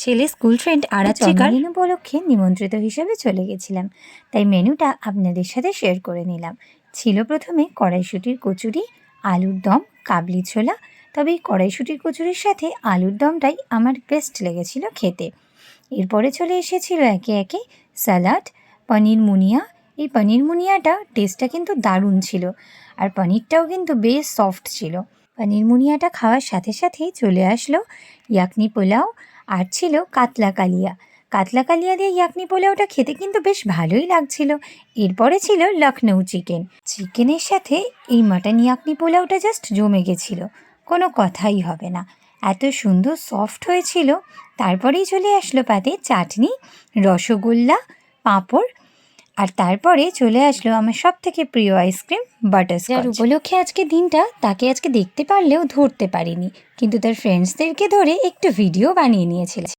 ছেলে school friend আরাত্রিকার জন্মদিন উপলক্ষে নিমন্ত্রিত হিসেবে চলে গেছিলাম, তাই মেনুটা আপনাদের সাথে শেয়ার করে নিলাম। ছিল প্রথমে কড়াইশুঁটির কচুরি, আলুর দম, কাবলি ছোলা। তবে এই কড়াইশুঁটির কচুরির সাথে আলুর দমটাই আমার বেস্ট লেগেছিল খেতে। এরপরে চলে এসেছিল একে একে স্যালাড, পনির মুনিয়া। এই পনির মুনিয়াটা টেস্টটা কিন্তু দারুণ ছিল, আর পনিরটাও কিন্তু বেশ সফট ছিল। পনির মুনিয়াটা খাওয়ার সাথে সাথেই চলে আসলো ইয়াকনি পোলাও, আর ছিল কাতলা কালিয়া। কাতলা কালিয়া দিয়ে ইয়াকনি পোলাওটা খেতে কিন্তু বেশ ভালোই লাগছিল। এরপরে ছিল লখনৌ চিকেন। চিকেনের সাথে এই মাটন ইয়াকনি পোলাওটা জাস্ট জমে গেছিলো, কোনো কথাই হবে না, এত সুন্দর সফট হয়েছিল। তারপরেই চলে আসলো পাতে চাটনি, রসগোল্লা, পাঁপড়, আর তারপরে চলে আসলো আমার সব থেকে প্রিয় আইসক্রিম বাটারস্কচ। যার উপলক্ষে আজকে দিনটা তাকে আজকে দেখতে পারলেও ধরতে পারিনি, কিন্তু তার ফ্রেন্ডসদেরকে ধরে একটু ভিডিও বানিয়ে নিয়েছিল।